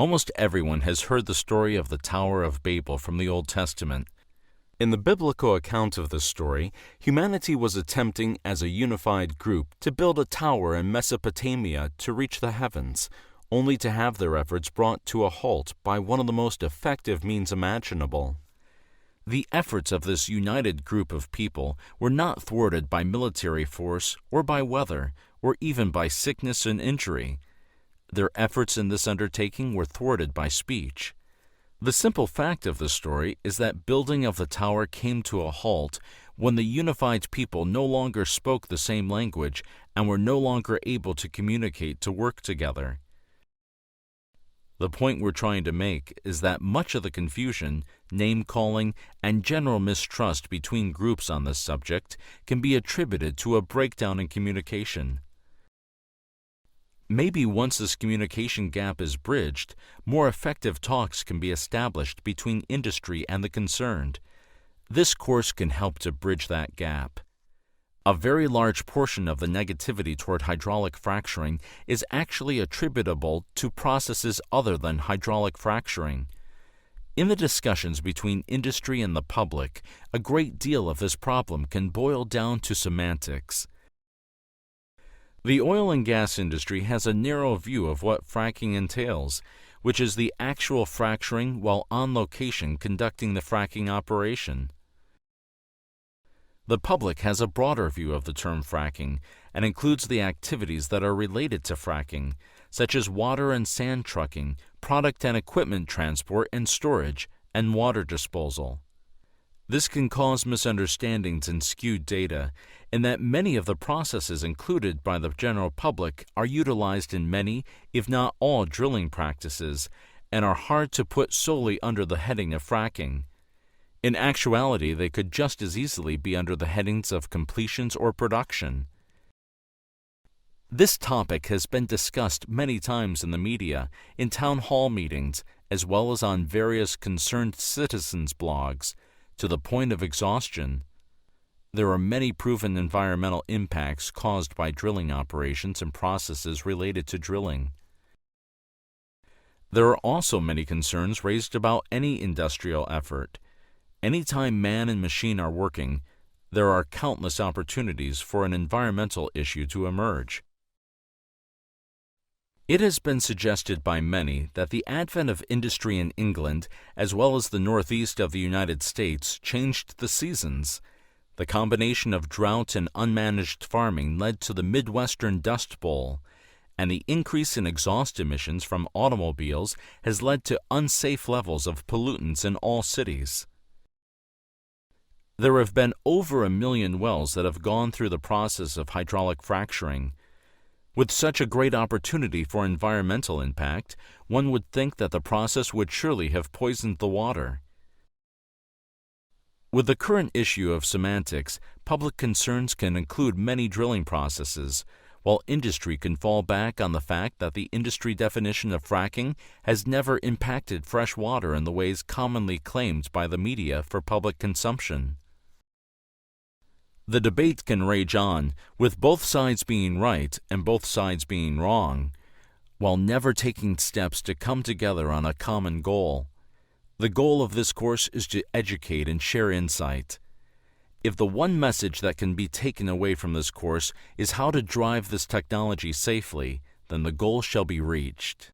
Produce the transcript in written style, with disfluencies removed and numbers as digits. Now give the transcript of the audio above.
Almost everyone has heard the story of the Tower of Babel from the Old Testament. In the biblical account of this story, humanity was attempting as a unified group to build a tower in Mesopotamia to reach the heavens, only to have their efforts brought to a halt by one of the most effective means imaginable. The efforts of this united group of people were not thwarted by military force or by weather or even by sickness and injury. Their efforts in this undertaking were thwarted by speech. The simple fact of the story is that building of the tower came to a halt when the unified people no longer spoke the same language and were no longer able to communicate to work together. The point we're trying to make is that much of the confusion, name-calling, and general mistrust between groups on this subject can be attributed to a breakdown in communication. Maybe once this communication gap is bridged, more effective talks can be established between industry and the concerned. This course can help to bridge that gap. A very large portion of the negativity toward hydraulic fracturing is actually attributable to processes other than hydraulic fracturing. In the discussions between industry and the public, a great deal of this problem can boil down to semantics. The oil and gas industry has a narrow view of what fracking entails, which is the actual fracturing while on location conducting the fracking operation. The public has a broader view of the term fracking and includes the activities that are related to fracking, such as water and sand trucking, product and equipment transport and storage, and water disposal. This can cause misunderstandings and skewed data, in that many of the processes included by the general public are utilized in many, if not all, drilling practices and are hard to put solely under the heading of fracking. In actuality, they could just as easily be under the headings of completions or production. This topic has been discussed many times in the media, in town hall meetings, as well as on various concerned citizens' blogs, to the point of exhaustion. There are many proven environmental impacts caused by drilling operations and processes related to drilling. There are also many concerns raised about any industrial effort. Anytime man and machine are working, there are countless opportunities for an environmental issue to emerge. It has been suggested by many that the advent of industry in England, as well as the northeast of the United States, changed the seasons. The combination of drought and unmanaged farming led to the Midwestern Dust Bowl, and the increase in exhaust emissions from automobiles has led to unsafe levels of pollutants in all cities. There have been over 1 million wells that have gone through the process of hydraulic fracturing. With such a great opportunity for environmental impact, one would think that the process would surely have poisoned the water. With the current issue of semantics, public concerns can include many drilling processes, while industry can fall back on the fact that the industry definition of fracking has never impacted fresh water in the ways commonly claimed by the media for public consumption. The debate can rage on, with both sides being right and both sides being wrong, while never taking steps to come together on a common goal. The goal of this course is to educate and share insight. If the one message that can be taken away from this course is how to drive this technology safely, then the goal shall be reached.